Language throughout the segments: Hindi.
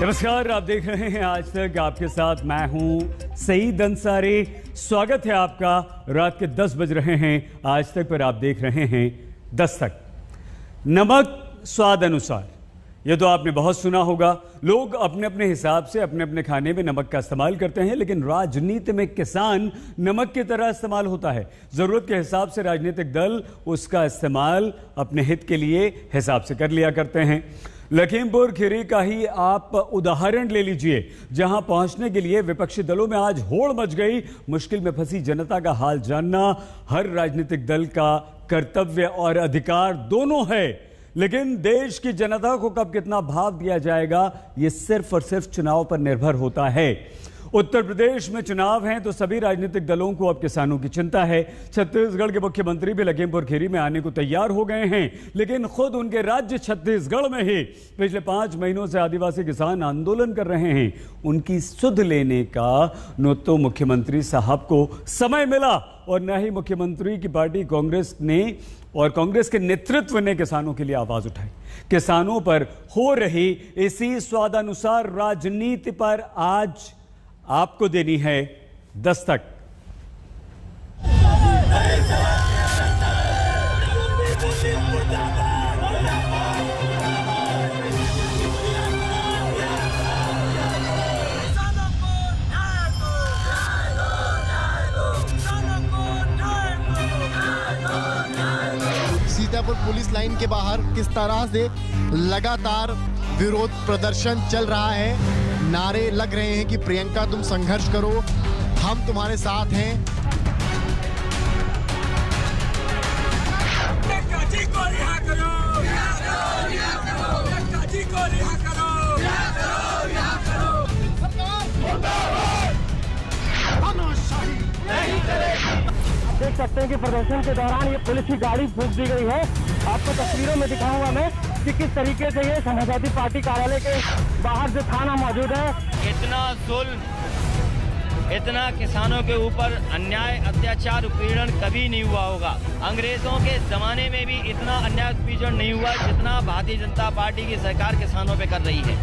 नमस्कार, आप देख रहे हैं आज तक। आपके साथ मैं हूं सईद अंसारी। स्वागत है आपका। रात के 10 बज रहे हैं आज तक पर आप देख रहे हैं दस्तक। नमक स्वाद अनुसार, यह तो आपने बहुत सुना होगा। लोग अपने अपने हिसाब से अपने अपने खाने में नमक का इस्तेमाल करते हैं, लेकिन राजनीति में किसान नमक की तरह इस्तेमाल होता है। जरूरत के हिसाब से राजनीतिक दल उसका इस्तेमाल अपने हित के लिए हिसाब से कर लिया करते हैं। लखीमपुर खीरी का ही आप उदाहरण ले लीजिए, जहां पहुंचने के लिए विपक्षी दलों में आज होड़ मच गई। मुश्किल में फंसी जनता का हाल जानना हर राजनीतिक दल का कर्तव्य और अधिकार दोनों है, लेकिन देश की जनता को कब कितना भाव दिया जाएगा, यह सिर्फ और सिर्फ चुनाव पर निर्भर होता है। उत्तर प्रदेश में चुनाव हैं तो सभी राजनीतिक दलों को अब किसानों की चिंता है। छत्तीसगढ़ के मुख्यमंत्री भी लखीमपुर खीरी में आने को तैयार हो गए हैं, लेकिन खुद उनके राज्य छत्तीसगढ़ में ही पिछले 5 महीनों से आदिवासी किसान आंदोलन कर रहे हैं। उनकी सुध लेने का न तो मुख्यमंत्री साहब को समय मिला और न ही मुख्यमंत्री की पार्टी कांग्रेस ने और कांग्रेस के नेतृत्व ने किसानों के लिए आवाज उठाई। किसानों पर हो रही इसी स्वादानुसार राजनीति पर आज आपको देनी है दस्तक। सीतापुर पुलिस लाइन के बाहर किस तरह से लगातार विरोध प्रदर्शन चल रहा है। नारे लग रहे हैं कि प्रियंका तुम संघर्ष करो, हम तुम्हारे साथ हैं। प्रियंका जी को रिहा करो, प्रियंका जी को रिहा करो, देख सकते हैं कि प्रदर्शन के दौरान ये पुलिस की गाड़ी फूंक दी गई है। आपको तस्वीरों में दिखाऊंगा मैं कि किस तरीके से ये समाजवादी पार्टी कार्यालय के बाहर जो थाना मौजूद है। इतना जुल्म, इतना किसानों के ऊपर अन्याय, अत्याचार, उत्पीड़न कभी नहीं हुआ होगा। अंग्रेजों के जमाने में भी इतना अन्याय, उत्पीड़न नहीं हुआ जितना भारतीय जनता पार्टी की सरकार किसानों पे कर रही है।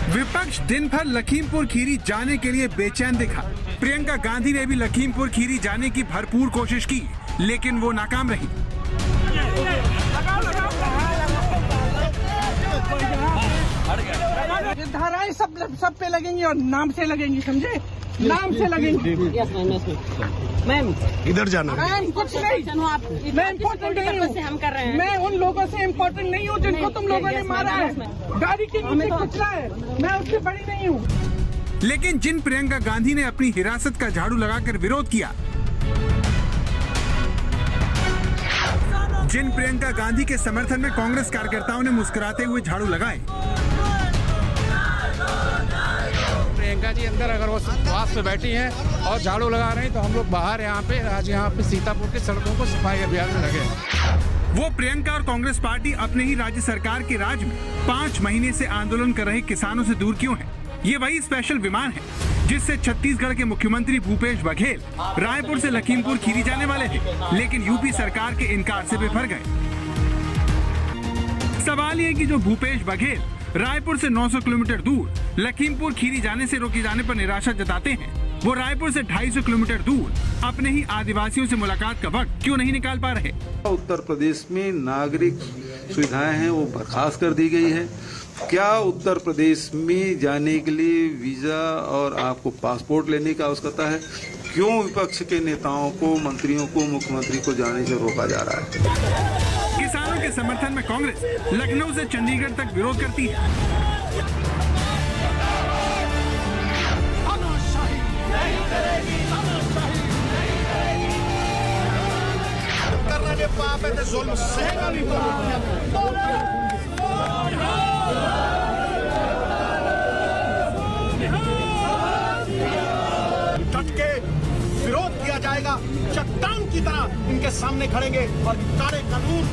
विपक्ष दिन भर लखीमपुर खीरी जाने के लिए बेचैन दिखा। प्रियंका गांधी ने भी लखीमपुर खीरी जाने की भरपूर कोशिश की, लेकिन वो नाकाम रही। धाराएं सब पे लगेंगी और नाम से लगेंगी, समझे? नाम से लगेंगी। मैम इधर जाना। मैम कुछ नहीं, मैं इम्पोर्टेंट नहीं हूँ। हम कर रहे हैं। मैं उन लोगों से इम्पोर्टेंट नहीं हूँ जिनको तुम लोगों ने मारा है, गाड़ी के नीचे कुचला है। मैं उससे बड़ी नहीं हूँ। लेकिन जिन प्रियंका गांधी ने अपनी हिरासत का झाड़ू लगाकर विरोध किया, जिन प्रियंका गांधी के समर्थन में कांग्रेस कार्यकर्ताओं ने मुस्कुराते हुए झाड़ू लगाए, प्रियंका जी अंदर अगर वो उपवास पे बैठी हैं और झाड़ू लगा रहे हैं तो हम लोग बाहर यहाँ पे सीतापुर की सड़कों को सफाई अभियान में लगे। वो प्रियंका और कांग्रेस पार्टी अपने ही राज्य सरकार के राज में 5 महीने से आंदोलन कर रहे किसानों से दूर क्यों है? ये वही स्पेशल विमान है जिससे छत्तीसगढ़ के मुख्यमंत्री भूपेश बघेल रायपुर से लखीमपुर खीरी जाने वाले थे, लेकिन यूपी सरकार के इनकार से विफल गए। सवाल ये कि जो भूपेश बघेल रायपुर से 900 किलोमीटर दूर लखीमपुर खीरी जाने से रोके जाने पर निराशा जताते हैं, वो रायपुर से 250 किलोमीटर दूर अपने ही आदिवासियों से मुलाकात का वक्त क्यों नहीं निकाल पा रहे? उत्तर प्रदेश में नागरिक सुविधाएं हैं वो बर्खास्त कर दी गई है। क्या उत्तर प्रदेश में जाने के लिए वीजा और आपको पासपोर्ट लेने की आवश्यकता है? क्यों विपक्ष के नेताओं को, मंत्रियों को, मुख्यमंत्री को जाने से रोका जा रहा है? किसानों के समर्थन में कांग्रेस लखनऊ से चंडीगढ़ तक विरोध करती है। डट के विरोध किया जाएगा, चट्टान की तरह इनके सामने खड़ेंगे और काले कानून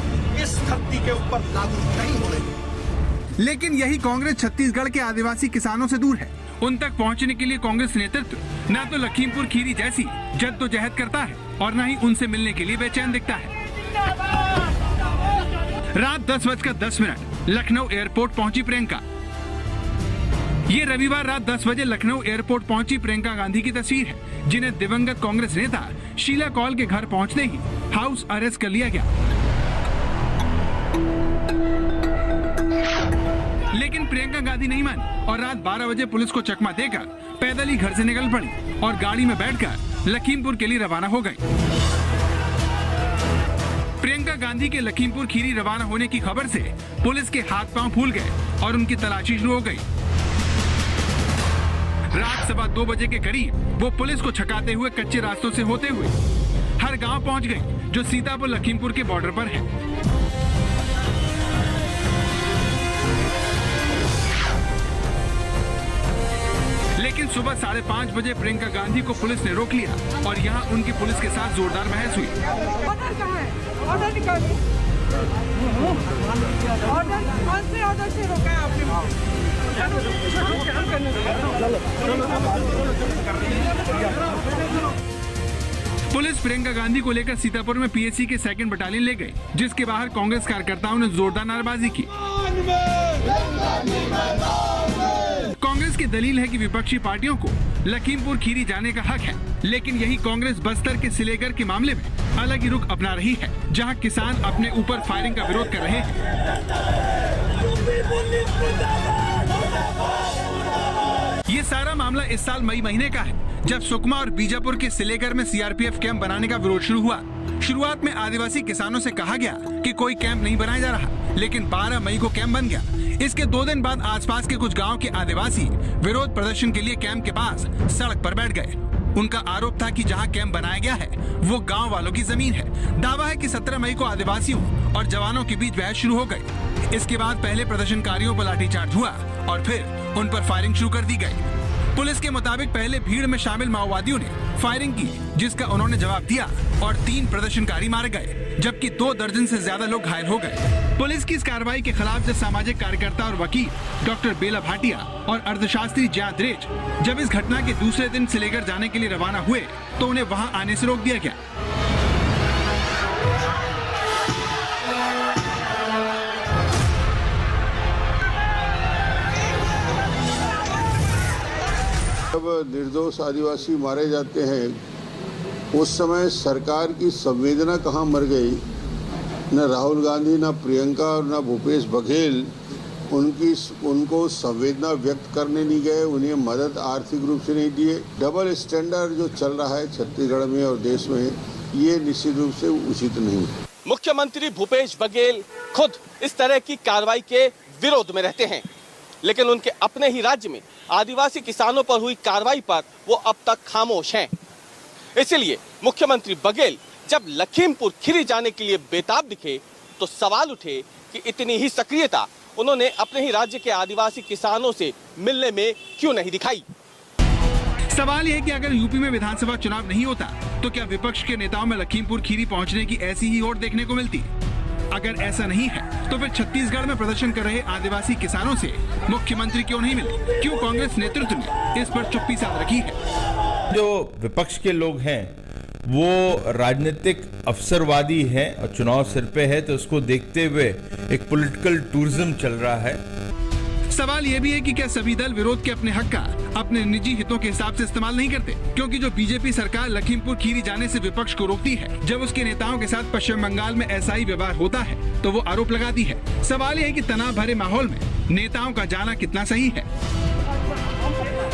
इस धरती के ऊपर लागू नहीं होंगे। लेकिन यही कांग्रेस छत्तीसगढ़ के आदिवासी किसानों से दूर है। उन तक पहुंचने के लिए कांग्रेस नेतृत्व न तो लखीमपुर खीरी जैसी जद्दोजहद करता है और न ही उनसे मिलने के लिए बेचैन दिखता है। रात 10:10 लखनऊ एयरपोर्ट पहुंची प्रियंका। ये रविवार रात 10 बजे लखनऊ एयरपोर्ट पहुंची प्रियंका गांधी की तस्वीर है, जिन्हें दिवंगत कांग्रेस नेता शीला कौल के घर पहुंचते ही हाउस अरेस्ट कर लिया गया। लेकिन प्रियंका गांधी नहीं मानी और रात 12 बजे पुलिस को चकमा देकर पैदल ही घर से निकल पड़ी और गाड़ी में बैठकर लखीमपुर के लिए रवाना हो गई। प्रियंका गांधी के लखीमपुर खीरी रवाना होने की खबर से पुलिस के हाथ पांव फूल गए और उनकी तलाशी शुरू हो गई। रात 2:15 बजे के करीब वो पुलिस को छकाते हुए कच्चे रास्तों से होते हुए हर गांव पहुंच गई जो सीतापुर लखीमपुर के बॉर्डर पर है। लेकिन सुबह 5:30 बजे प्रियंका गांधी को पुलिस ने रोक लिया और यहाँ उनकी पुलिस के साथ जोरदार बहस हुई। ऑर्डर कहाँ है? ऑर्डर निकालिए। ऑर्डर कौन से ऑर्डर से रोका है आपने? पुलिस प्रियंका गांधी को लेकर सीतापुर में पीएसी के 2nd बटालियन ले गई, जिसके बाहर कांग्रेस कार्यकर्ताओं ने जोरदार नारेबाजी की। कांग्रेस की दलील है कि विपक्षी पार्टियों को लखीमपुर खीरी जाने का हक है, लेकिन यही कांग्रेस बस्तर के सिलेगर के मामले में अलग ही रुख अपना रही है, जहां किसान अपने ऊपर फायरिंग का विरोध कर रहे हैं। ये सारा मामला इस साल मई महीने का है, जब सुकमा और बीजापुर के सिलेगर में सीआरपीएफ कैंप बनाने का विरोध शुरू हुआ। शुरुआत में आदिवासी किसानों से कहा गया कि कोई कैंप नहीं बनाया जा रहा, लेकिन 12 मई को कैंप बन गया। इसके 2 दिन बाद आसपास के कुछ गांव के आदिवासी विरोध प्रदर्शन के लिए कैंप के पास सड़क पर बैठ गए। उनका आरोप था कि जहां कैंप बनाया गया है वो गांव वालों की जमीन है। दावा है कि 17 मई को आदिवासियों और जवानों के बीच बहस शुरू हो गई। इसके बाद पहले प्रदर्शनकारियों पर लाठीचार्ज हुआ और फिर उन पर फायरिंग शुरू कर दी गई। पुलिस के मुताबिक पहले भीड़ में शामिल माओवादियों ने फायरिंग की, जिसका उन्होंने जवाब दिया और 3 प्रदर्शनकारी मारे गए, जबकि 2 दर्जन से ज्यादा लोग घायल हो गए। पुलिस की इस कार्रवाई के खिलाफ जब सामाजिक कार्यकर्ता और वकील डॉक्टर बेला भाटिया और अर्थशास्त्री ज्याद्रेज जब इस घटना के दूसरे दिन सिलेगर जाने के लिए रवाना हुए तो उन्हें वहां आने से रोक दिया गया। जब निर्दोष आदिवासी मारे जाते हैं उस समय सरकार की संवेदना कहाँ मर गई। न राहुल गांधी, न प्रियंका और न भूपेश बघेल उनको संवेदना व्यक्त करने नहीं गए, उन्हें मदद आर्थिक रूप से नहीं दिए। डबल स्टैंडर्ड जो चल रहा है छत्तीसगढ़ में और देश में, ये निश्चित रूप से उचित नहीं है। मुख्यमंत्री भूपेश बघेल खुद इस तरह की कार्रवाई के विरोध में रहते हैं, लेकिन उनके अपने ही राज्य में आदिवासी किसानों पर हुई कार्रवाई पर वो अब तक खामोश हैं। इसलिए मुख्यमंत्री बघेल जब लखीमपुर खीरी जाने के लिए बेताब दिखे तो सवाल उठे कि इतनी ही सक्रियता उन्होंने अपने ही राज्य के आदिवासी किसानों से मिलने में क्यों नहीं दिखाई। सवाल यह है कि अगर यूपी में विधानसभा चुनाव नहीं होता तो क्या विपक्ष के नेताओं में लखीमपुर खीरी पहुंचने की ऐसी ही होड़ देखने को मिलती? अगर ऐसा नहीं है तो फिर छत्तीसगढ़ में प्रदर्शन कर रहे आदिवासी किसानों से मुख्यमंत्री क्यों नहीं मिले? क्यों कांग्रेस नेतृत्व ने इस पर चुप्पी साध रखी है? जो विपक्ष के लोग हैं वो राजनीतिक अवसरवादी हैं और चुनाव सिर पे है, तो उसको देखते हुए एक पॉलिटिकल टूरिज्म चल रहा है। सवाल यह भी है कि क्या सभी दल विरोध के अपने हक का अपने निजी हितों के हिसाब से इस्तेमाल नहीं करते? क्योंकि जो बीजेपी सरकार लखीमपुर खीरी जाने से विपक्ष को रोकती है, जब उसके नेताओं के साथ पश्चिम बंगाल में ऐसा ही व्यवहार होता है तो वो आरोप लगाती है। सवाल यह है कि तनाव भरे माहौल में नेताओं का जाना कितना सही है?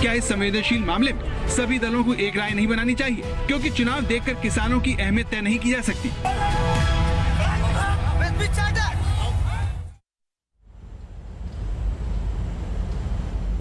क्या इस संवेदनशील मामले में सभी दलों को एक राय नहीं बनानी चाहिए? क्योंकि चुनाव देखकर किसानों की अहमियत तय नहीं की जा सकती।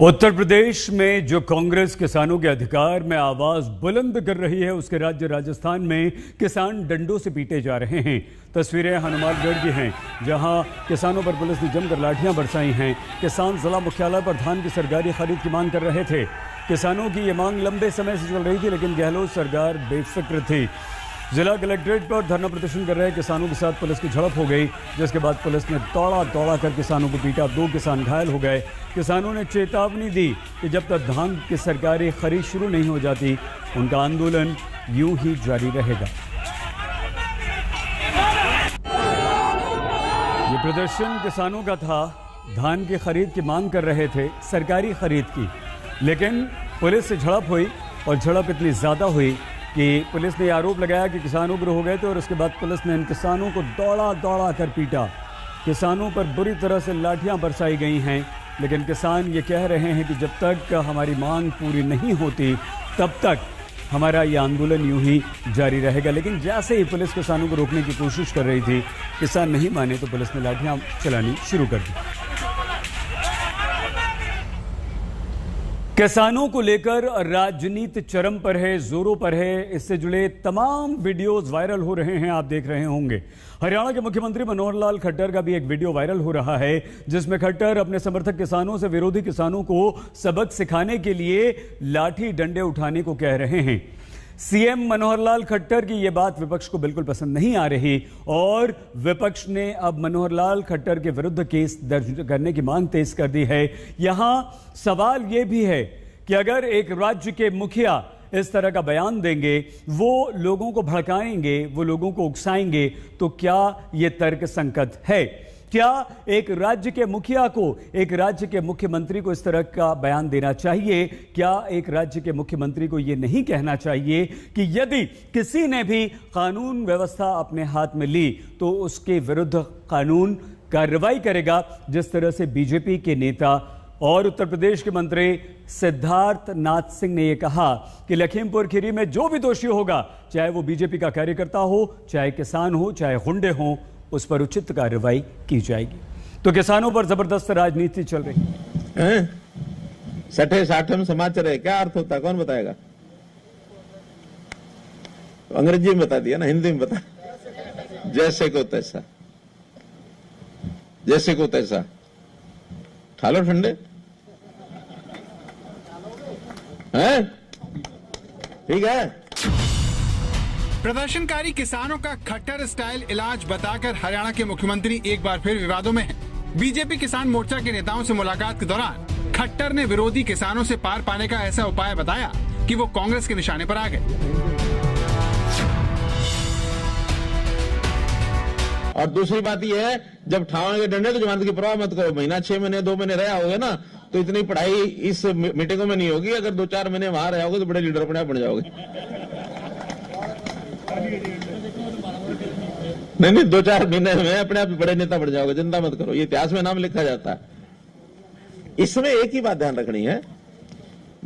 उत्तर प्रदेश में जो कांग्रेस किसानों के अधिकार में आवाज बुलंद कर रही है, उसके राज्य राजस्थान में किसान डंडों से पीटे जा रहे हैं। तस्वीरें हनुमानगढ़ की हैं, जहां किसानों पर पुलिस ने जमकर लाठियां बरसाई हैं। किसान जिला मुख्यालय पर धान की सरकारी खरीद की मांग कर रहे थे। किसानों की ये मांग लंबे समय से चल रही थी, लेकिन गहलोत सरकार बेफिक्र थी। जिला कलेक्ट्रेट पर धरना प्रदर्शन कर रहे किसानों के साथ पुलिस की झड़प हो गई, जिसके बाद पुलिस ने दौड़ा कर किसानों को पीटा। 2 किसान घायल हो गए। किसानों ने चेतावनी दी कि जब तक धान की सरकारी खरीद शुरू नहीं हो जाती, उनका आंदोलन यूं ही जारी रहेगा। ये प्रदर्शन किसानों का था धान की खरीद की मांग कर रहे थे, सरकारी खरीद की, लेकिन पुलिस से झड़प हुई और झड़प इतनी ज़्यादा हुई कि पुलिस ने आरोप लगाया कि किसान उग्र हो गए थे और उसके बाद पुलिस ने इन किसानों को दौड़ा दौड़ा कर पीटा। किसानों पर बुरी तरह से लाठियां बरसाई गई हैं, लेकिन किसान ये कह रहे हैं कि जब तक हमारी मांग पूरी नहीं होती तब तक हमारा ये आंदोलन यूं ही जारी रहेगा। लेकिन जैसे ही पुलिस किसानों को रोकने की कोशिश कर रही थी, किसान नहीं माने तो पुलिस ने लाठियां चलानी शुरू कर दी। किसानों को लेकर राजनीति चरम पर है, जोरों पर है। इससे जुड़े तमाम वीडियोस वायरल हो रहे हैं, आप देख रहे होंगे। हरियाणा के मुख्यमंत्री मनोहर लाल खट्टर का भी एक वीडियो वायरल हो रहा है, जिसमें खट्टर अपने समर्थक किसानों से विरोधी किसानों को सबक सिखाने के लिए लाठी डंडे उठाने को कह रहे हैं। सीएम मनोहर लाल खट्टर की यह बात विपक्ष को बिल्कुल पसंद नहीं आ रही और विपक्ष ने अब मनोहर लाल खट्टर के विरुद्ध केस दर्ज करने की मांग तेज कर दी है। यहां सवाल यह भी है कि अगर एक राज्य के मुखिया इस तरह का बयान देंगे, वो लोगों को भड़काएंगे, वो लोगों को उकसाएंगे, तो क्या यह तर्क संगत है? क्या एक राज्य के मुखिया को, एक राज्य के मुख्यमंत्री को इस तरह का बयान देना चाहिए? क्या एक राज्य के मुख्यमंत्री को यह नहीं कहना चाहिए कि यदि किसी ने भी कानून व्यवस्था अपने हाथ में ली तो उसके विरुद्ध कानून कार्रवाई करेगा? जिस तरह से बीजेपी के नेता और उत्तर प्रदेश के मंत्री सिद्धार्थ नाथ सिंह ने यह कहा कि लखीमपुर खीरी में जो भी दोषी होगा, चाहे वो बीजेपी का कार्यकर्ता हो, चाहे किसान हो, चाहे गुंडे हो, उस पर उचित कार्रवाई की जाएगी। तो किसानों पर जबरदस्त राजनीति चल रही है। सठे साठम समाचार है, क्या अर्थ होता है, कौन बताएगा? तो अंग्रेजी में बता दिया ना, हिंदी में बता। जैसे को तैसा, जैसे को तैसा, ठालो ठंडे हैं, ठीक है। प्रदर्शनकारी किसानों का खट्टर स्टाइल इलाज बताकर हरियाणा के मुख्यमंत्री एक बार फिर विवादों में हैं। बीजेपी किसान मोर्चा के नेताओं से मुलाकात के दौरान खट्टर ने विरोधी किसानों से पार पाने का ऐसा उपाय बताया कि वो कांग्रेस के निशाने पर आ गए। और दूसरी बात यह है, जब ठावांगे डंडे तो जमानत की परवाह मत करो। महीना 6 महीने 2 महीने रहे होगे ना, तो इतनी पढ़ाई इस मीटिंगों में नहीं होगी। अगर 2-4 महीने वहां रहे होगे तो बड़े लीडर अपने आप बन जाओगे। नहीं, 2-4 महीने में अपने आप बड़े नेता बन जाओगे, चिंता मत करो। ये इतिहास में नाम लिखा जाता है। इसमें एक ही बात ध्यान रखनी है,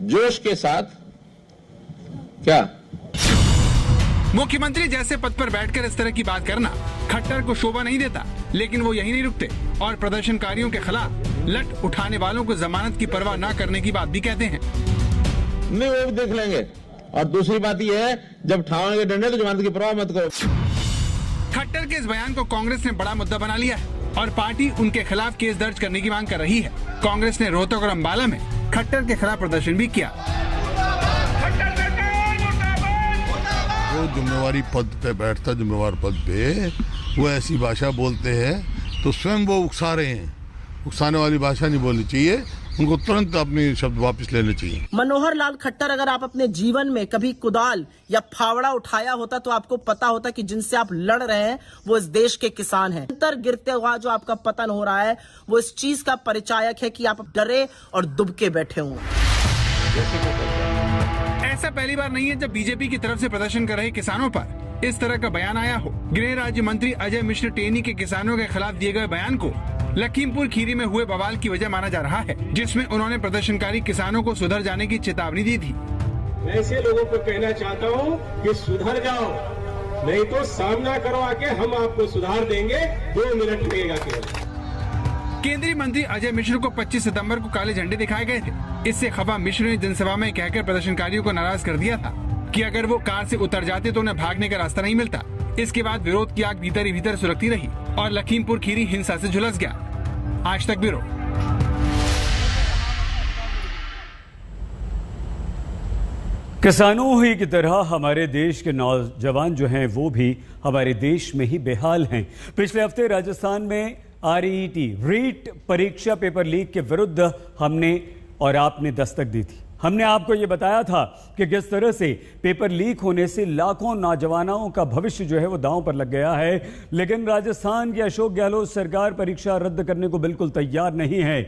जोश के साथ क्या मुख्यमंत्री जैसे पद पर बैठकर इस तरह की बात करना खट्टर को शोभा नहीं देता। लेकिन वो यही नहीं रुकते और प्रदर्शनकारियों के खिलाफ लट उठाने वालों को जमानत की परवाह न करने की बात भी कहते हैं। नहीं, वो भी देख लेंगे। और दूसरी बात यह है, जब ठावांगे डंडे तो जमानत की परवाह मत करो। खट्टर के इस बयान को कांग्रेस ने बड़ा मुद्दा बना लिया है और पार्टी उनके खिलाफ केस दर्ज करने की मांग कर रही है। कांग्रेस ने रोहतक और अंबाला में खट्टर के खिलाफ प्रदर्शन भी किया। जो जिम्मेवारी पद पे बैठता, जिम्मेवार पद पे, वो ऐसी भाषा बोलते हैं तो स्वयं वो उकसा रहे हैं। उकसाने वाली भाषा नहीं बोलनी चाहिए, उनको तुरंत अपने शब्द वापस लेने चाहिए। मनोहर लाल खट्टर, अगर आप अपने जीवन में कभी कुदाल या फावड़ा उठाया होता तो आपको पता होता कि जिनसे आप लड़ रहे हैं वो इस देश के किसान हैं। अंतर गिरते हुआ जो आपका पतन हो रहा है वो इस चीज का परिचायक है कि आप डरे और दुबके बैठे हों। ऐसा पहली बार नहीं है जब बीजेपी की तरफ से प्रदर्शन कर रहे किसानों पर इस तरह का बयान आया हो। गृह राज्य मंत्री अजय मिश्र टेनी के किसानों के खिलाफ दिए गए बयान को लखीमपुर खीरी में हुए बवाल की वजह माना जा रहा है, जिसमें उन्होंने प्रदर्शनकारी किसानों को सुधर जाने की चेतावनी दी थी। मैं ऐसे लोगों को कहना चाहता हूँ कि सुधर जाओ, नहीं तो सामना करो आके, हम आपको सुधार देंगे। 2 मिनट लगेगा केवल। केंद्रीय मंत्री अजय मिश्र को 25 सितंबर को काले झंडे दिखाए गए थे। इससे खफा मिश्र ने जनसभा में कहकर प्रदर्शनकारियों को नाराज कर दिया था कि अगर वो कार से उतर जाते तो उन्हें भागने का रास्ता नहीं मिलता। इसके बाद विरोध की आग भीतर ही भीतर सुलगती रही और लखीमपुर खीरी हिंसा से झुलस गया। आज तक ब्यूरो। किसानों ही की तरह हमारे देश के नौजवान जो हैं वो भी हमारे देश में ही बेहाल हैं। पिछले हफ्ते राजस्थान में RET रीट परीक्षा पेपर लीक के विरुद्ध हमने और आपने दस्तक दी थी। हमने आपको ये बताया था कि किस तरह से पेपर लीक होने से लाखों नौजवानों का भविष्य जो है वो दांव पर लग गया है। लेकिन राजस्थान की अशोक गहलोत सरकार परीक्षा रद्द करने को बिल्कुल तैयार नहीं है।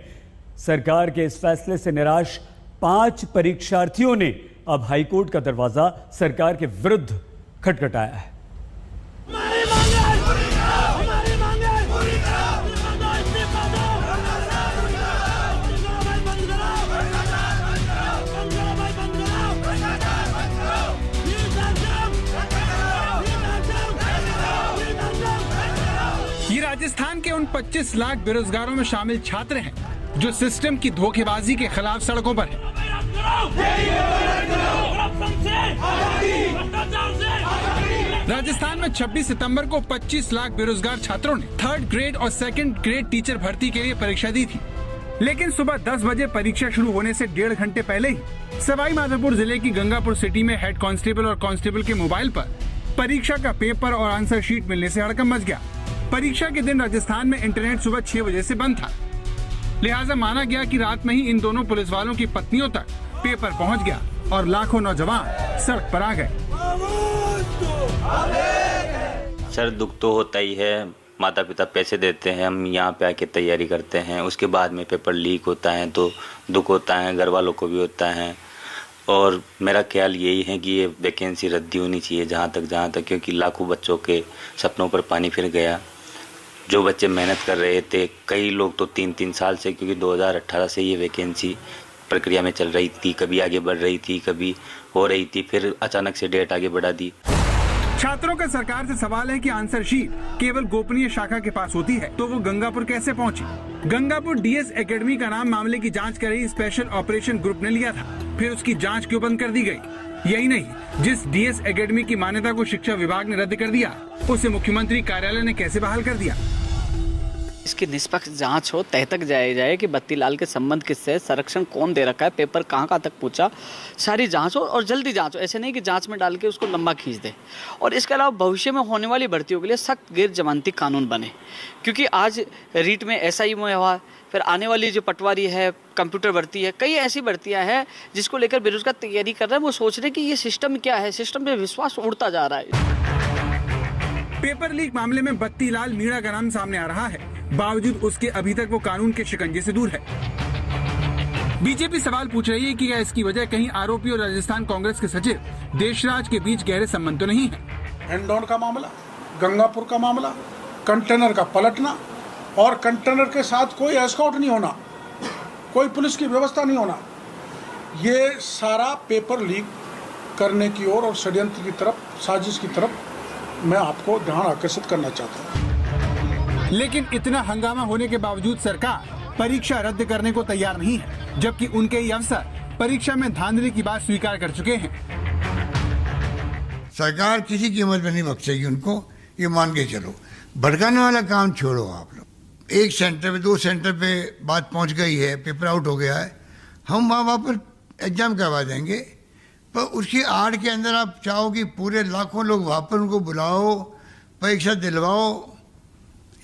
सरकार के इस फैसले से निराश 5 परीक्षार्थियों ने अब हाईकोर्ट का दरवाजा सरकार के विरुद्ध खटखटाया है। ये राजस्थान के उन 25 लाख बेरोजगारों में शामिल छात्र हैं जो सिस्टम की धोखेबाजी के खिलाफ सड़कों पर हैं। राजस्थान में 26 सितंबर को 25 लाख बेरोजगार छात्रों ने 3rd ग्रेड और 2nd ग्रेड टीचर भर्ती के लिए परीक्षा दी थी। लेकिन सुबह 10 बजे परीक्षा शुरू होने से 1.5 घंटे पहले ही सवाई माधोपुर जिले की गंगापुर सिटी में हेड कांस्टेबल और कांस्टेबल के मोबाइल पर परीक्षा का पेपर और आंसर शीट मिलने से हड़कंप मच गया। परीक्षा के दिन राजस्थान में इंटरनेट सुबह 6 बजे से बंद था, लिहाजा माना गया कि रात में ही इन दोनों पुलिस वालों की पत्नियों तक पेपर पहुंच गया और लाखों नौजवान सड़क पर आ गए। सर, दुख तो होता ही है। माता पिता पैसे देते हैं, हम यहाँ पे आके तैयारी करते हैं, उसके बाद में पेपर लीक होता है तो दुख होता है, घर वालों को भी होता है। और मेरा ख्याल यही है कि ये वैकेंसी रद्दी होनी चाहिए जहाँ तक, क्योंकि लाखों बच्चों के सपनों पर पानी फिर गया। जो बच्चे मेहनत कर रहे थे, कई लोग तो 3-3 साल से, क्योंकि 2018 से ये वैकेंसी प्रक्रिया में चल रही थी, कभी आगे बढ़ रही थी, कभी हो रही थी, फिर अचानक से डेट आगे बढ़ा दी। छात्रों का सरकार से सवाल है कि आंसर शीट केवल गोपनीय शाखा के पास होती है तो वो गंगापुर कैसे पहुंची? गंगापुर डीएस एकेडमी का नाम मामले की जांच कर रही स्पेशल ऑपरेशन ग्रुप ने लिया था, फिर उसकी जांच क्यों बंद कर दी गई? यही नहीं, जिस डीएस एकेडमी की मान्यता को शिक्षा विभाग ने रद्द कर दिया, उसे मुख्यमंत्री कार्यालय ने कैसे बहाल कर दिया? इसकी निष्पक्ष जांच हो, तह तक जाया जाए कि बत्तीलाल के संबंध किससे, संरक्षण कौन दे रखा है, पेपर कहाँ तक पूछा, सारी जांच हो और जल्दी जांच हो। ऐसे नहीं कि जांच में डाल के उसको लंबा खींच दे। और इसके अलावा भविष्य में होने वाली भर्तियों के लिए सख्त गैर जमानती कानून बने, क्योंकि आज रीट में SI में हुआ, फिर आने वाली जो पटवारी है, कंप्यूटर भर्ती है, कई ऐसी भर्तियां हैं जिसको लेकर बेरोजगार तैयारी कर रहे हैं। वो सोच रहे हैं कि ये सिस्टम क्या है, सिस्टम पे विश्वास उड़ता जा रहा है। पेपर लीक मामले में बत्तीलाल मीणा का नाम सामने आ रहा है, बावजूद उसके अभी तक वो कानून के शिकंजे से दूर है। बीजेपी सवाल पूछ रही है कि क्या इसकी वजह कहीं आरोपी और राजस्थान कांग्रेस के सचिव देशराज के बीच गहरे संबंध तो नहीं है? हैंड का मामला, गंगापुर का मामला, कंटेनर का पलटना और कंटेनर के साथ कोई एस्कॉर्ट नहीं होना, कोई पुलिस की व्यवस्था नहीं होना, ये सारा पेपर लीक करने की ओर और षड्यंत्र की तरफ, साजिश की तरफ मैं आपको ध्यान आकर्षित करना चाहता हूँ। लेकिन इतना हंगामा होने के बावजूद सरकार परीक्षा रद्द करने को तैयार नहीं है, जबकि उनके ही अफसर परीक्षा में धांधली की बात स्वीकार कर चुके हैं। सरकार किसी कीमत में नहीं बख्शेगी उनको, ये मान के चलो। भड़काने वाला काम छोड़ो आप लोग। 1 सेंटर पे 2 सेंटर पे बात पहुंच गई है, पेपर आउट हो गया है, हम वहाँ पर एग्जाम करवा देंगे, पर उसकी आड़ के अंदर आप चाहो कि पूरे लाखों लोग वहाँ पर उनको बुलाओ, परीक्षा दिलवाओ,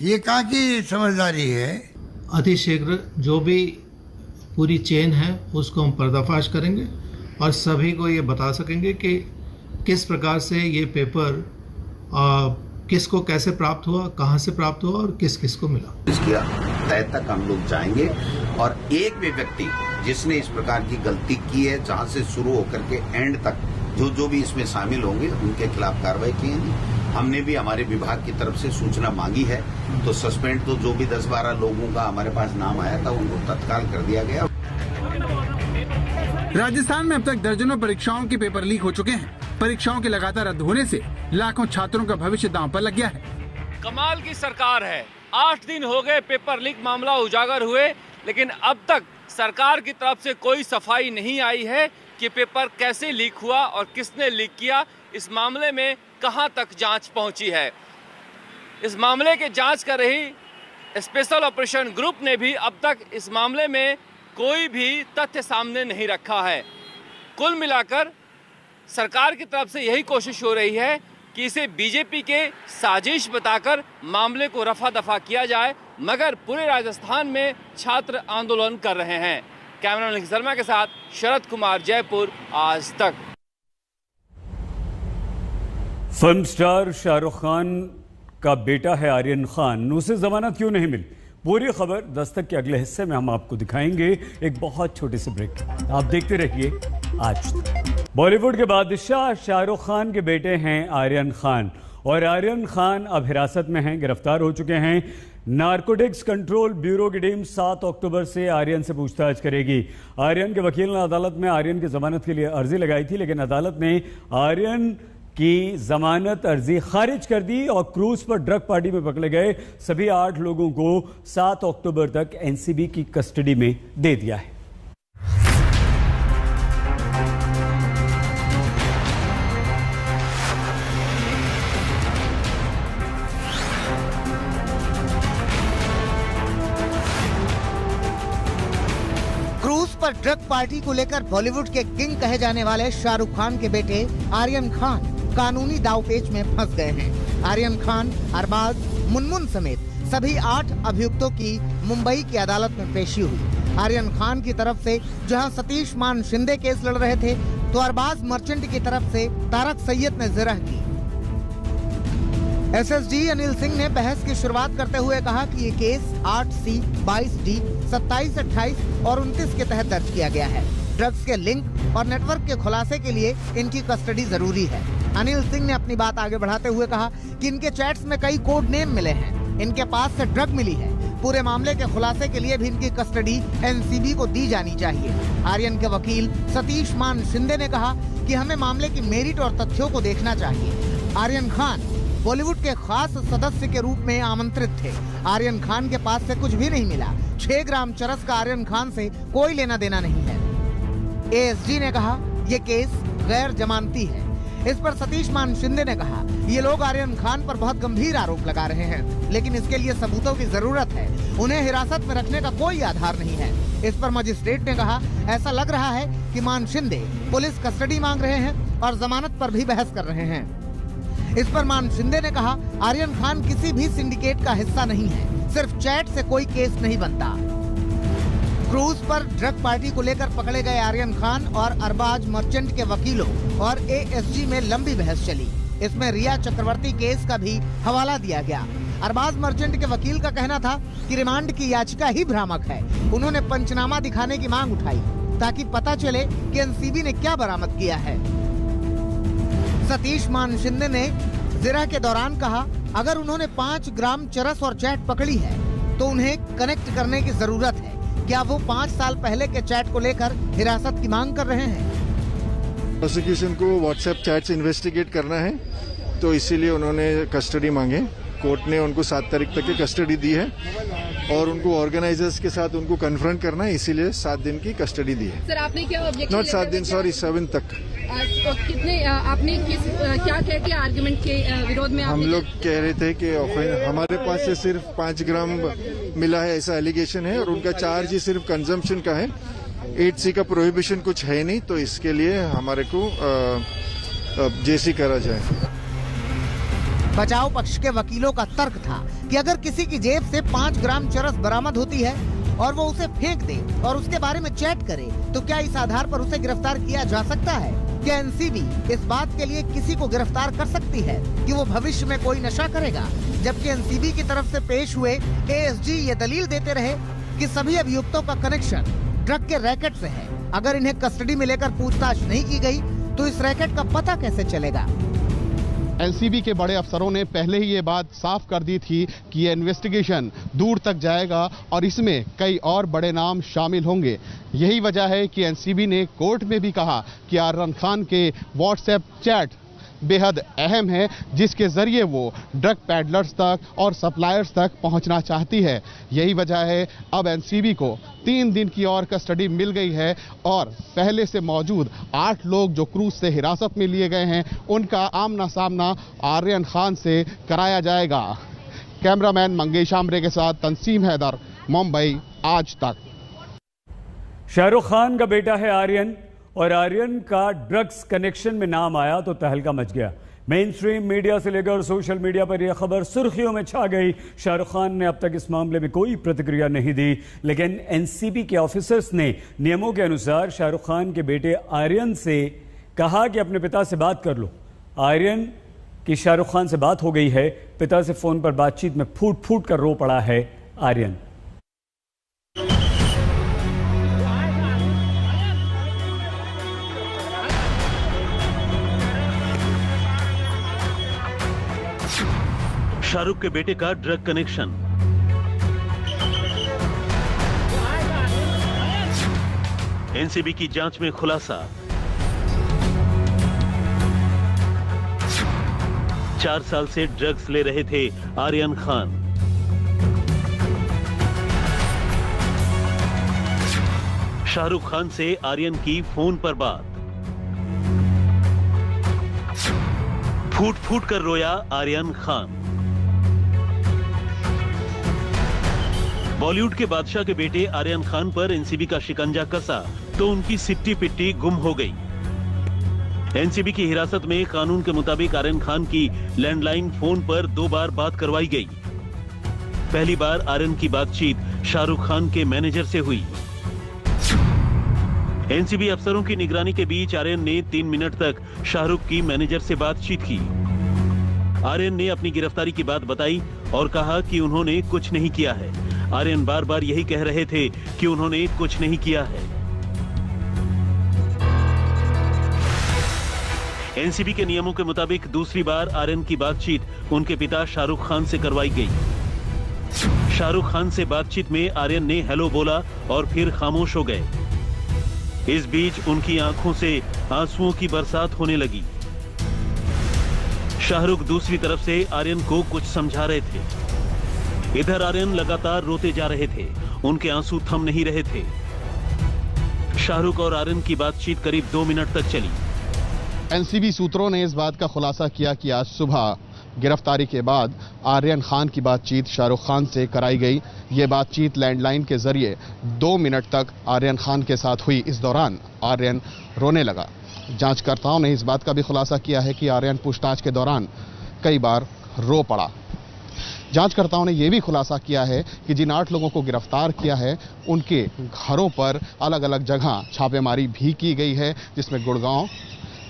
ये कहाँ की समझदारी है? अतिशीघ्र जो भी पूरी चेन है उसको हम पर्दाफाश करेंगे और सभी को ये बता सकेंगे कि किस प्रकार से ये पेपर किसको कैसे प्राप्त हुआ, कहाँ से प्राप्त हुआ और किस किस को मिला। इसकी तय तक हम लोग जाएंगे और एक भी व्यक्ति जिसने इस प्रकार की गलती की है, जहाँ से शुरू होकर के एंड तक जो भी इसमें शामिल होंगे उनके खिलाफ कार्रवाई की है। हमने भी हमारे विभाग की तरफ से सूचना मांगी है, तो सस्पेंड तो जो भी 10-12 लोगों का हमारे पास नाम आया था उनको तत्काल कर दिया गया। राजस्थान में अब तक दर्जनों परीक्षाओं के पेपर लीक हो चुके हैं। परीक्षाओं के लगातार रद्द होने से लाखों छात्रों का भविष्य दांव पर लग गया है। कमाल की सरकार है। 8 दिन हो गए पेपर लीक मामला उजागर हुए, लेकिन अब तक सरकार की तरफ से कोई सफाई नहीं आई है कि पेपर कैसे लीक हुआ और किसने लीक किया, इस मामले में कहां तक जांच पहुंची है। इस मामले की जांच कर रही स्पेशल ऑपरेशन ग्रुप ने भी अब तक इस मामले में कोई भी तथ्य सामने नहीं रखा है। कुल मिलाकर सरकार की तरफ से यही कोशिश हो रही है कि इसे बीजेपी के साजिश बताकर मामले को रफा दफा किया जाए, मगर पूरे राजस्थान में छात्र आंदोलन कर रहे हैं। कैमरामैन निखिल शर्मा के साथ शरद कुमार, जयपुर, आज तक। फिल्म स्टार शाहरुख खान का बेटा है आर्यन खान, उसे जमानत क्यों नहीं मिली? पूरी खबर दस्तक के अगले हिस्से में हम आपको दिखाएंगे। एक बहुत छोटे से ब्रेक, आप देखते रहिए आज तक। बॉलीवुड के बादशाह शाहरुख खान के बेटे हैं आर्यन खान, और आर्यन खान अब हिरासत में हैं, गिरफ्तार हो चुके हैं। नारकोटिक्स कंट्रोल ब्यूरो की टीम 7 अक्टूबर से आर्यन से पूछताछ करेगी। आर्यन के वकील ने अदालत में आर्यन की जमानत के लिए अर्जी लगाई थी, लेकिन अदालत ने आर्यन की जमानत अर्जी खारिज कर दी और क्रूज पर ड्रग पार्टी में पकड़े गए सभी 8 लोगों को 7 अक्टूबर तक एनसीबी की कस्टडी में दे दिया है। क्रूज पर ड्रग पार्टी को लेकर बॉलीवुड के किंग कहे जाने वाले शाहरुख खान के बेटे आर्यन खान कानूनी दावपेच में फंस गए हैं। आर्यन खान, अरबाज, मुनमुन समेत सभी 8 अभियुक्तों की मुंबई की अदालत में पेशी हुई। आर्यन खान की तरफ से जहां सतीश मान शिंदे केस लड़ रहे थे, तो अरबाज मर्चेंट की तरफ से तारक सैयद ने जिरह की। एसएसडी अनिल सिंह ने बहस की शुरुआत करते हुए कहा कि ये केस 8C, 22D, 27, 28 और 29 के तहत दर्ज किया गया है। ड्रग्स के लिंक और नेटवर्क के खुलासे के लिए इनकी कस्टडी जरूरी है। अनिल सिंह ने अपनी बात आगे बढ़ाते हुए कहा कि इनके चैट्स में कई कोड नेम मिले हैं, इनके पास से ड्रग मिली है। पूरे मामले के खुलासे के लिए भी इनकी कस्टडी एनसीबी को दी जानी चाहिए। आर्यन के वकील सतीश मान शिंदे ने कहा कि हमें मामले की मेरिट और तथ्यों को देखना चाहिए। आर्यन खान बॉलीवुड के खास सदस्य के रूप में आमंत्रित थे। आर्यन खान के पास से कुछ भी नहीं मिला। 6 ग्राम चरस का आर्यन खान से कोई लेना देना नहीं है। एएसजी ने कहा ये केस गैर जमानती है। इस पर सतीश मान शिंदे ने कहा ये लोग आर्यन खान पर बहुत गंभीर आरोप लगा रहे हैं, लेकिन इसके लिए सबूतों की जरूरत है। उन्हें हिरासत में रखने का कोई आधार नहीं है। इस पर मजिस्ट्रेट ने कहा ऐसा लग रहा है कि मान शिंदे पुलिस कस्टडी मांग रहे हैं और जमानत पर भी बहस कर रहे हैं। इस पर मान शिंदे ने कहा आर्यन खान किसी भी सिंडिकेट का हिस्सा नहीं है, सिर्फ चैट से कोई केस नहीं बनता। क्रूज पर ड्रग पार्टी को लेकर पकड़े गए आर्यन खान और अरबाज मर्चेंट के वकीलों और एएसजी में लंबी बहस चली। इसमें रिया चक्रवर्ती केस का भी हवाला दिया गया। अरबाज मर्चेंट के वकील का कहना था कि रिमांड की याचिका ही भ्रामक है। उन्होंने पंचनामा दिखाने की मांग उठाई ताकि पता चले कि एनसीबी ने क्या बरामद किया है। सतीश मान शिंदे ने जिरह के दौरान कहा अगर उन्होंने 5 ग्राम चरस और चैट पकड़ी है तो उन्हें कनेक्ट करने की जरूरत है। क्या वो 5 साल पहले के चैट को लेकर हिरासत की मांग कर रहे हैं? प्रोसिक्यूशन को व्हाट्सएप चैट्स इन्वेस्टिगेट करना है, तो इसीलिए उन्होंने कस्टडी मांगे। कोर्ट ने उनको 7 तारीख तक की कस्टडी दी है और उनको ऑर्गेनाइजर्स के साथ उनको कन्फ्रंट करना है, इसीलिए 7 दिन की कस्टडी दी है। सर आपने क्या ऑब्जेक्शन? नॉट 7 दिन, सॉरी 7 तक। कितने आपने क्या कह के आर्गुमेंट के विरोध में? हम लोग कह रहे थे कि हमारे पास से सिर्फ 5 ग्राम मिला है ऐसा एलिगेशन है और उनका चार्ज ही सिर्फ कंजम्पशन का है। 8C का प्रोहिबिशन कुछ है नहीं, तो इसके लिए हमारे को जेसी करा जाए। बचाव पक्ष के वकीलों का तर्क था कि अगर किसी की जेब से 5 ग्राम चरस बरामद होती है और वो उसे फेंक दे और उसके बारे में चैट करे, तो क्या इस आधार पर उसे गिरफ्तार किया जा सकता है? क्या एनसीबी इस बात के लिए किसी को गिरफ्तार कर सकती है कि वो भविष्य में कोई नशा करेगा? जबकि एनसीबी की तरफ से पेश हुए एएसजी ये दलील देते रहे कि सभी अभियुक्तों का कनेक्शन ड्रग के रैकेट से है। अगर इन्हें कस्टडी में लेकर पूछताछ नहीं की गई तो इस रैकेट का पता कैसे चलेगा? एनसीबी के बड़े अफसरों ने पहले ही ये बात साफ कर दी थी कि ये इन्वेस्टिगेशन दूर तक जाएगा और इसमें कई और बड़े नाम शामिल होंगे। यही वजह है कि एनसीबी ने कोर्ट में भी कहा कि आर्यन खान के व्हाट्सएप चैट बेहद अहम है, जिसके जरिए वो ड्रग पैडलर्स तक और सप्लायर्स तक पहुंचना चाहती है। यही वजह है अब एनसीबी को 3 दिन की और कस्टडी मिल गई है और पहले से मौजूद 8 लोग जो क्रूज से हिरासत में लिए गए हैं उनका आमना सामना आर्यन खान से कराया जाएगा। कैमरामैन मंगेश आमरे के साथ तंसीम हैदर, मुंबई, आज तक। शाहरुख खान का बेटा है आर्यन और आर्यन का ड्रग्स कनेक्शन में नाम आया तो तहलका मच गया। मेन स्ट्रीम मीडिया से लेकर सोशल मीडिया पर यह खबर सुर्खियों में छा गई। शाहरुख खान ने अब तक इस मामले में कोई प्रतिक्रिया नहीं दी, लेकिन एनसीबी के ऑफिसर्स ने नियमों के अनुसार शाहरुख खान के बेटे आर्यन से कहा कि अपने पिता से बात कर लो। आर्यन की शाहरुख खान से बात हो गई है। पिता से फोन पर बातचीत में फूट फूट कर रो पड़ा है आर्यन। शाहरुख के बेटे का ड्रग कनेक्शन। एनसीबी की जांच में खुलासा। 4 साल से ड्रग्स ले रहे थे आर्यन खान। शाहरुख खान से आर्यन की फोन पर बात। फूट फूट कर रोया आर्यन खान। बॉलीवुड के बादशाह के बेटे आर्यन खान पर एनसीबी का शिकंजा कसा तो उनकी सिट्टी पिट्टी गुम हो गई। एनसीबी की हिरासत में कानून के मुताबिक आर्यन खान की लैंडलाइन फोन पर 2 बार बात करवाई गई। पहली बार आर्यन की बातचीत शाहरुख खान के मैनेजर से हुई। एनसीबी अफसरों की निगरानी के बीच आर्यन ने 3 मिनट तक शाहरुख की मैनेजर से बातचीत की। आर्यन ने अपनी गिरफ्तारी की बात बताई और कहा कि उन्होंने कुछ नहीं किया है। आर्यन बार बार यही कह रहे थे कि उन्होंने कुछ नहीं किया है। एनसीबी के नियमों के मुताबिक दूसरी बार आर्यन की बातचीत उनके पिता शाहरुख खान से करवाई गई। शाहरुख खान से बातचीत में आर्यन ने हेलो बोला और फिर खामोश हो गए। इस बीच उनकी आंखों से आंसुओं की बरसात होने लगी। शाहरुख दूसरी तरफ से आर्यन को कुछ समझा रहे थे। इधर आर्यन लगातार रोते जा रहे थे। उनके आंसू थम नहीं रहे थे। शाहरुख और आर्यन की बातचीत करीब 2 मिनट तक चली। एनसीबी सूत्रों ने इस बात का खुलासा किया कि आज सुबह गिरफ्तारी के बाद आर्यन खान की बातचीत शाहरुख खान से कराई गई। ये बातचीत लैंडलाइन के जरिए 2 मिनट तक आर्यन खान के साथ हुई। इस दौरान आर्यन रोने लगा। जांचकर्ताओं ने इस बात का भी खुलासा किया है कि आर्यन पूछताछ के दौरान कई बार रो पड़ा। जांचकर्ताओं ने यह भी खुलासा किया है कि जिन 8 लोगों को गिरफ्तार किया है उनके घरों पर अलग अलग जगह छापेमारी भी की गई है, जिसमें गुड़गांव,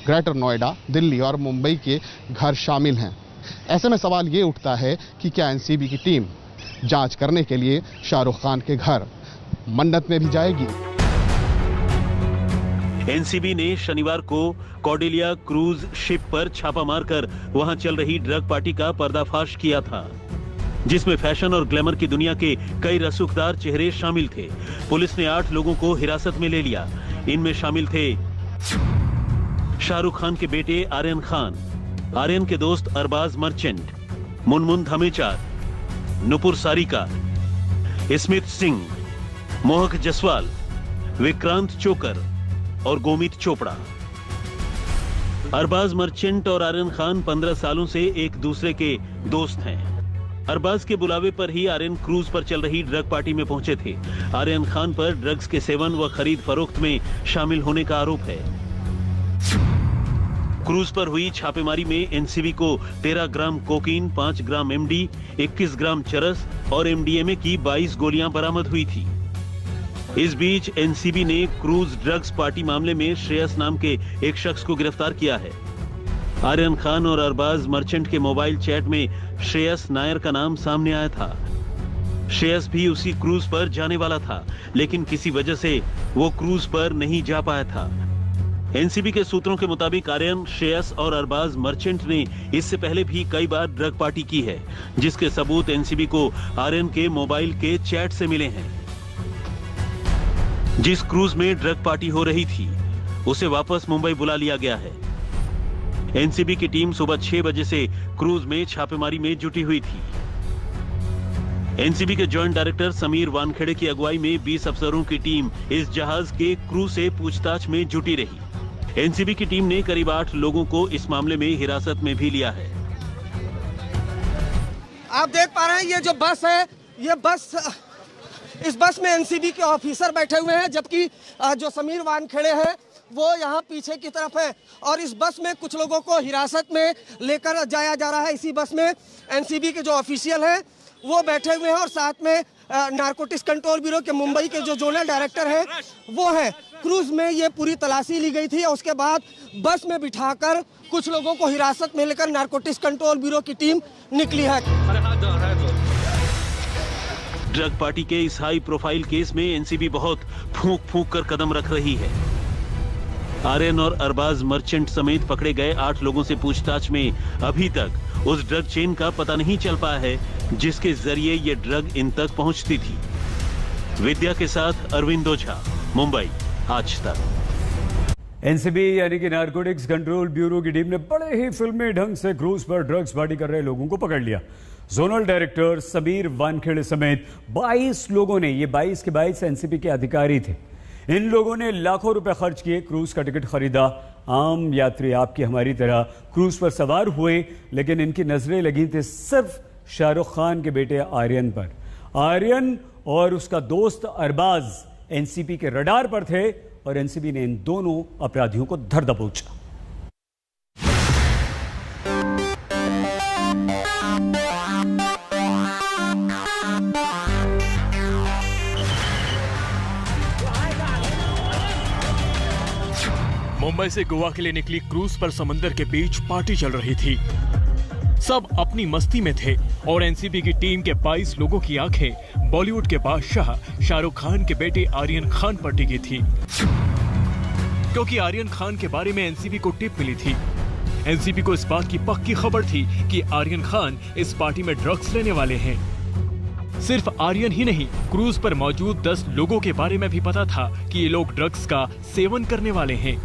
ग्रेटर नोएडा, दिल्ली और मुंबई के घर शामिल हैं। ऐसे में सवाल ये उठता है कि क्या एनसीबी की टीम जांच करने के लिए शाहरुख खान के घर मन्नत में भी जाएगी? एनसीबी ने शनिवार को कॉर्डेलिया क्रूज शिप पर छापा मारकर वहां चल रही ड्रग पार्टी का पर्दाफाश किया था, जिसमें फैशन और ग्लैमर की दुनिया के कई रसूखदार चेहरे शामिल थे। पुलिस ने 8 लोगों को हिरासत में ले लिया। इनमें शामिल थे शाहरुख खान के बेटे आर्यन खान, आर्यन के दोस्त अरबाज मर्चेंट, मुनमुन धामेचार, नुपुर सारिका, स्मित सिंह, मोहक जसवाल, विक्रांत चोकर और गोमित चोपड़ा। अरबाज मर्चेंट और आर्यन खान 15 सालों से एक दूसरे के दोस्त हैं। अरबाज के बुलावे पर ही आर्यन क्रूज पर चल रही ड्रग पार्टी में पहुंचे थे। आर्यन खान पर ड्रग्स के सेवन व खरीद फरोख्त में शामिल होने का आरोप है। क्रूज पर हुई छापेमारी में एनसीबी को 13 ग्राम कोकीन, 5 ग्राम एमडी, 21 ग्राम चरस और एमडीएमए की 22 गोलियां बरामद हुई थी। इस बीच एनसीबी ने क्रूज ड्रग्स पार्टी मामले में श्रेयस नाम के एक शख्स को गिरफ्तार किया है। आर्यन खान और अरबाज मर्चेंट के मोबाइल चैट में श्रेयस नायर का नाम सामने आया था। श्रेयस भी उसी क्रूज पर जाने वाला था, लेकिन किसी वजह से वो क्रूज पर नहीं जा पाया था। एनसीबी के सूत्रों के मुताबिक आर्यन, श्रेयस और अरबाज मर्चेंट ने इससे पहले भी कई बार ड्रग पार्टी की है, जिसके सबूत एनसीबी को आर्यन के मोबाइल के चैट से मिले हैं। जिस क्रूज में ड्रग पार्टी हो रही थी उसे वापस मुंबई बुला लिया गया है। एनसीबी की टीम सुबह 6 बजे से क्रूज में छापेमारी में जुटी हुई थी। एनसीबी के जॉइंट डायरेक्टर समीर वानखेड़े की अगुवाई में 20 अफसरों की टीम इस जहाज के क्रू से पूछताछ में जुटी रही। एनसीबी की टीम ने करीब 8 लोगों को इस मामले में हिरासत में भी लिया है। आप देख पा रहे हैं ये जो बस है, ये बस, इस बस में एनसीबी के ऑफिसर बैठे हुए हैं, जबकि जो समीर वानखेड़े हैं वो यहाँ पीछे की तरफ है और इस बस में कुछ लोगों को हिरासत में लेकर जाया जा रहा है। इसी बस में एनसीबी के जो ऑफिशियल हैं वो बैठे हुए हैं और साथ में नारकोटिक्स कंट्रोल ब्यूरो के मुंबई के जो जोनल डायरेक्टर हैं वो हैं। क्रूज में ये पूरी तलाशी ली गई थी और उसके बाद बस में बिठाकर कुछ लोगों को हिरासत में लेकर नारकोटिक्स कंट्रोल ब्यूरो की टीम निकली है। ड्रग पार्टी के इस हाई प्रोफाइल केस में एनसीबी बहुत फूंक फूंक कर कदम रख रही है। आर्यन और अरबाज मर्चेंट समेत पकड़े गए 8 लोगों से पूछताछ में अभी तक उस ड्रग चेन का पता नहीं चल पाया है जिसके जरिए ये ड्रग इन तक पहुंचती थी। विद्या के साथ अरविंद ओझा, मुंबई, आज तक। एनसीबी यानी कि नारकोटिक्स कंट्रोल ब्यूरो की टीम ने बड़े ही फिल्मी ढंग से क्रूज पर ड्रग्स पार्टी कर रहे लोगों को पकड़ लिया। जोनल डायरेक्टर समीर वानखेड़े समेत 22 लोगों ने, ये 22 के 22 एनसीबी के अधिकारी थे। इन लोगों ने लाखों रुपए खर्च किए, क्रूज का टिकट खरीदा। आम यात्री आपकी हमारी तरह क्रूज पर सवार हुए, लेकिन इनकी नजरें लगी थी सिर्फ शाहरुख खान के बेटे आर्यन पर। आर्यन और उसका दोस्त अरबाज एनसीबी के रडार पर थे और एनसीबी ने इन दोनों अपराधियों को धर दबोचा। मुंबई से गोवा के लिए निकली क्रूज पर समंदर के बीच पार्टी चल रही थी। सब अपनी मस्ती में थे और एनसीबी की टीम के 22 लोगों की आंखें बॉलीवुड के बादशाह शाहरुख खान के बेटे आर्यन खान पर टिकी थी, क्योंकि आर्यन खान के बारे में एनसीबी को टिप मिली थी। एनसीबी को इस बात की पक्की खबर थी कि आर्यन खान इस पार्टी में ड्रग्स लेने वाले हैं। सिर्फ आर्यन ही नहीं, क्रूज पर मौजूद 10 लोगों के बारे में भी पता था कि ये लोग ड्रग्स का सेवन करने वाले हैं।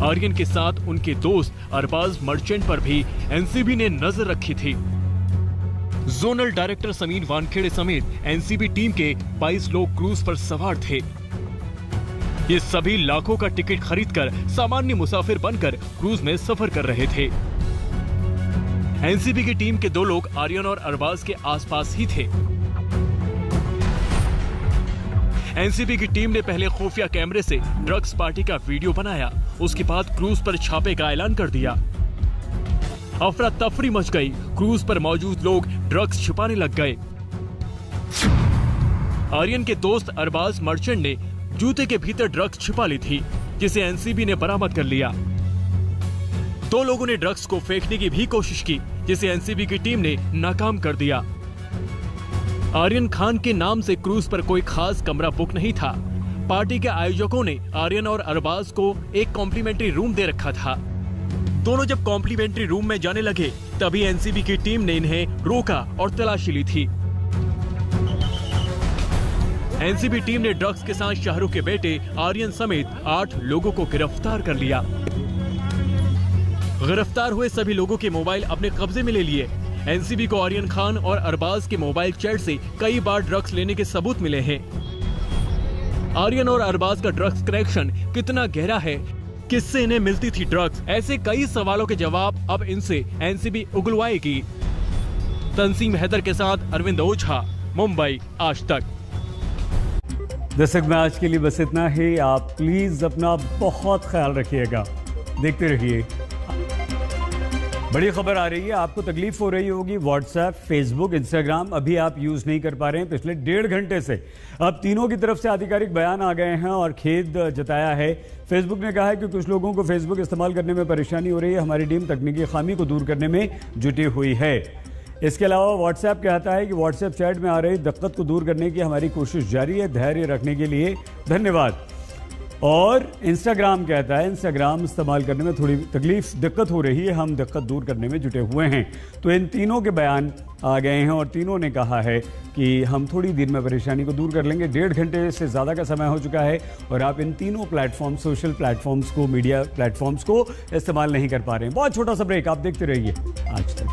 आर्यन के साथ उनके दोस्त अरबाज मर्चेंट पर भी एनसीबी ने नजर रखी थी। जोनल डायरेक्टर समीर वानखेड़े समेत एनसीबी टीम के 22 लोग क्रूज पर सवार थे। ये सभी लाखों का टिकट खरीदकर सामान्य मुसाफिर बनकर क्रूज में सफर कर रहे थे। एनसीबी की टीम के 2 लोग आर्यन और अरबाज के आसपास ही थे। एनसीबी की टीम ने पहले खुफिया कैमरे से ड्रग्स पार्टी का वीडियो बनाया, उसके बाद क्रूज पर छापे का ऐलान कर दिया। अफरा तफरी मच गई, क्रूज पर मौजूद लोग ड्रग्स छुपाने लग गए। आर्यन के दोस्त अरबाज मर्चेंट ने जूते के भीतर ड्रग्स छिपा ली थी, जिसे एनसीबी ने बरामद कर लिया। 2 लोगों ने ड्रग्स को फेंकने की भी कोशिश की, जिसे एनसीबी की टीम ने नाकाम कर दिया। आर्यन खान के नाम से क्रूज पर कोई खास कमरा बुक नहीं था। पार्टी के आयोजकों ने आर्यन और अरबाज को एक कॉम्प्लीमेंट्री रूम दे रखा था। दोनों जब कॉम्प्लीमेंट्री रूम में जाने लगे, तभी एनसीबी की टीम ने इन्हें रोका और तलाशी ली थी। एनसीबी टीम ने ड्रग्स के साथ शाहरुख के बेटे आर्यन समेत 8 लोगों को गिरफ्तार कर लिया। गिरफ्तार हुए सभी लोगों के मोबाइल अपने कब्जे में ले लिए। एनसीबी को आर्यन खान और अरबाज के मोबाइल चैट से कई बार ड्रग्स लेने के सबूत मिले हैं। आर्यन और अरबाज का ड्रग्स कनेक्शन कितना गहरा है, किससे इन्हें मिलती थी ड्रग्स, ऐसे कई सवालों के जवाब अब इनसे एनसीबी उगलवाएगी। तंसीम हैदर के साथ अरविंद ओझा, मुंबई, आज तक। दर्शक में आज के लिए बस इतना ही। आप प्लीज अपना बहुत ख्याल रखिएगा, देखते रहिए। बड़ी खबर आ रही है, आपको तकलीफ हो रही होगी। व्हाट्सएप, फेसबुक, इंस्टाग्राम अभी आप यूज नहीं कर पा रहे हैं पिछले 1.5 घंटे से। अब तीनों की तरफ से आधिकारिक बयान आ गए हैं और खेद जताया है। फेसबुक ने कहा है कि कुछ लोगों को फेसबुक इस्तेमाल करने में परेशानी हो रही है, हमारी टीम तकनीकी खामी को दूर करने में जुटी हुई है। इसके अलावा व्हाट्सएप कहता है कि व्हाट्सएप चैट में आ रही दिक्कत को दूर करने की हमारी कोशिश जारी है, धैर्य रखने के लिए धन्यवाद। और इंस्टाग्राम कहता है इंस्टाग्राम इस्तेमाल करने में थोड़ी दिक्कत हो रही है, हम दिक्कत दूर करने में जुटे हुए हैं। तो इन तीनों के बयान आ गए हैं और तीनों ने कहा है कि हम थोड़ी देर में परेशानी को दूर कर लेंगे। 1.5 घंटे से ज़्यादा का समय हो चुका है और आप इन तीनों प्लेटफॉर्म, सोशल प्लेटफॉर्म्स को, मीडिया प्लेटफॉर्म्स को इस्तेमाल नहीं कर पा रहे हैं। बहुत छोटा सा ब्रेक, आप देखते रहिए आज तक।